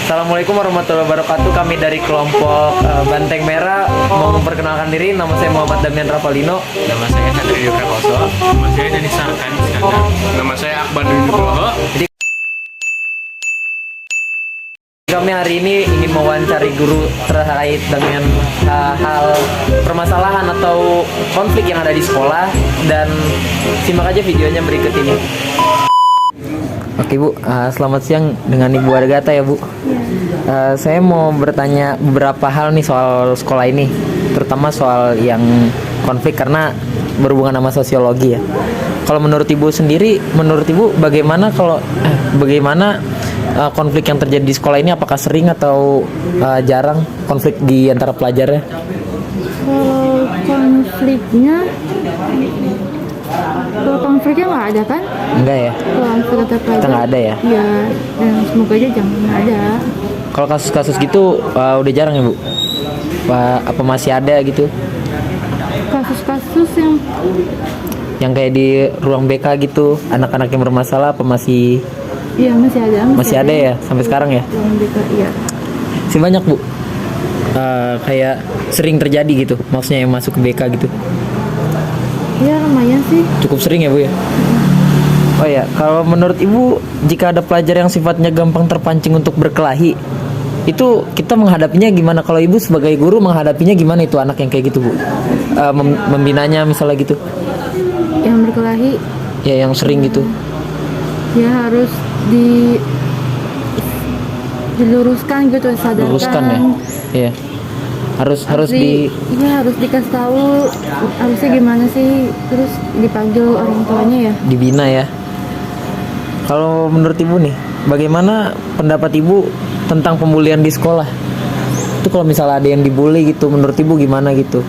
Assalamualaikum warahmatullahi wabarakatuh. Kami dari kelompok Banteng Merah mau memperkenalkan diri. Nama saya Muhammad Damian Ravalino. Nama saya Satrio Prakoso. Nama saya Denisa Arkan Iskandar. Nama saya Akbar Nugroho. Jadi kami hari ini ingin mewawancari guru terkait dengan hal permasalahan atau konflik yang ada di sekolah, dan simak aja videonya berikut ini. Oke Bu, selamat siang dengan Ibu Agatha ya Bu. Saya mau bertanya beberapa hal nih soal sekolah ini, terutama soal yang konflik karena berhubungan sama sosiologi ya. Kalau menurut Ibu sendiri, menurut Ibu bagaimana bagaimana konflik yang terjadi di sekolah ini? Apakah sering atau jarang konflik di antara pelajarnya? Kalau konfliknya nggak ada kan? Enggak ya? Kalau konflik antar pelajar Kita nggak ada ya? Iya, dan semoga aja jangan ada. Kalau kasus-kasus gitu udah jarang ya Bu? Apa masih ada gitu? Kasus-kasus Yang kayak di ruang BK gitu, anak-anak yang bermasalah apa masih? Iya masih ada. Masih ada ya sampai sekarang ya? Iya. Masih banyak Bu. Kayak sering terjadi gitu, maksudnya yang masuk ke BK gitu. Iya lumayan sih. Cukup sering ya Bu ya? Oh ya, kalau menurut Ibu, jika ada pelajar yang sifatnya gampang terpancing untuk berkelahi, itu kita menghadapinya gimana? Kalau Ibu sebagai guru menghadapinya gimana itu anak yang kayak gitu Bu? Membinanya misalnya gitu? Yang berkelahi? Ya yang sering gitu. Ya harus diluruskan gitu, disadarkan. Luruskan ya? Iya. Harus Iya harus dikasih tahu harusnya gimana sih, terus dipanggil orang tuanya ya, dibina ya. Kalau menurut Ibu nih, bagaimana pendapat Ibu tentang pembulian di sekolah? Itu kalau misalnya ada yang dibully gitu, menurut Ibu gimana gitu?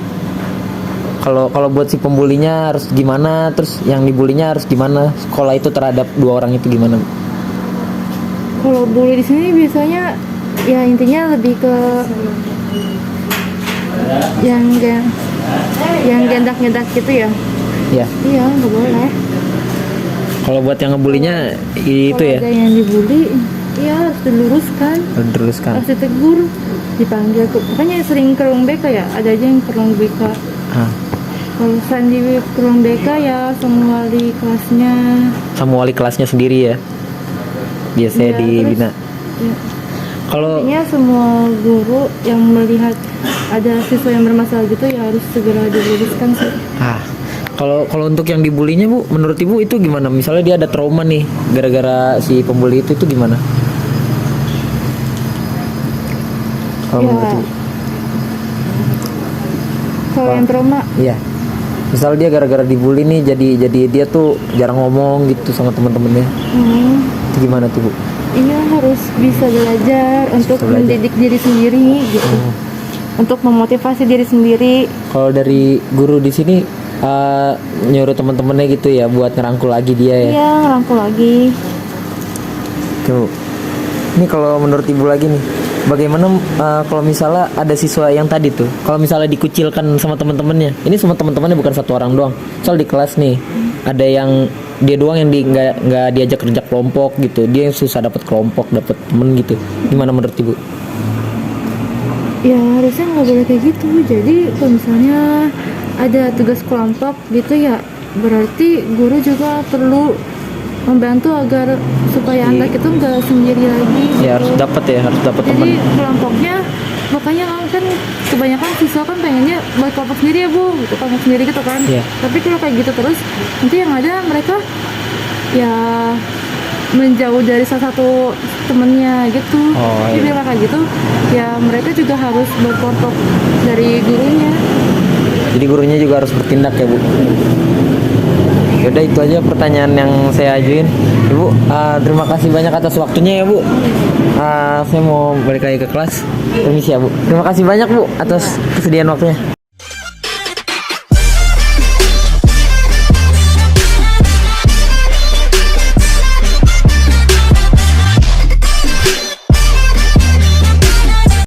Kalau buat si pembulinya harus gimana, terus yang dibulinya harus gimana? Sekolah itu terhadap dua orang itu gimana? Kalau bully di sini biasanya ya intinya lebih ke yang gendak-gendak gitu ya. Ya. Iya nggak boleh. Kalau buat yang ngebulinya itu Kalau ya. ada yang dibully, ya harus diluruskan. Teruskan. Harus ditegur, dipanggil ke. Makanya sering ke ruang BK ya. Ada aja yang ke ruang BK. Kalau selain di ruang BK ya sama wali kelasnya. Sama wali kelasnya sendiri ya. Biasanya Ya, dibina. Ya. Kalau Intinya semua guru yang melihat ada siswa yang bermasalah gitu ya harus segera diluruskan sih. kalau untuk yang dibulinya Bu, menurut Ibu itu gimana? Misalnya dia ada trauma nih gara-gara si pembuli itu gimana? Kalau Ya. menurut Ibu? Kalau yang trauma, Iya. Misal dia gara-gara dibully nih jadi dia tuh jarang ngomong gitu sama teman-temannya. Itu gimana tuh Bu? iya harus bisa belajar untuk mendidik diri sendiri gitu. Untuk memotivasi diri sendiri. Kalau dari guru di sini nyuruh teman-temannya gitu ya buat ngerangkul lagi dia ya. Iya, ngerangkul lagi. Tuh. Ini kalau menurut Ibu lagi nih, bagaimana kalau misalnya ada siswa yang tadi tuh, kalau misalnya dikucilkan sama teman-temannya, ini sama teman-temannya bukan satu orang doang. Soal di kelas nih, ada yang dia doang yang nggak diajak kerja kelompok gitu, dia yang susah dapat kelompok, dapat temen gitu. Gimana menurut Ibu? Ya harusnya nggak boleh kayak gitu. Jadi kalau misalnya ada tugas kelompok gitu ya, berarti guru juga perlu membantu agar supaya anak itu nggak sendiri lagi. Ya harus dapat teman. Jadi kelompoknya, makanya kan kebanyakan siswa kan pengennya buat kelompok sendiri ya Bu, gitu, kelompok sendiri gitu kan. Iya. Tapi kalau kayak gitu terus, nanti yang ada mereka ya menjauh dari salah satu temennya gitu. Jadi Iya. kalau kayak gitu, ya mereka juga harus berkelompok dari gurunya. Jadi gurunya juga harus bertindak ya Bu. Yaudah itu aja pertanyaan yang saya ajuin Ibu. Terima kasih banyak atas waktunya ya Bu. Saya mau balik lagi ke kelas. Permisi ya Bu. Terima kasih banyak Bu atas kesediaan waktunya.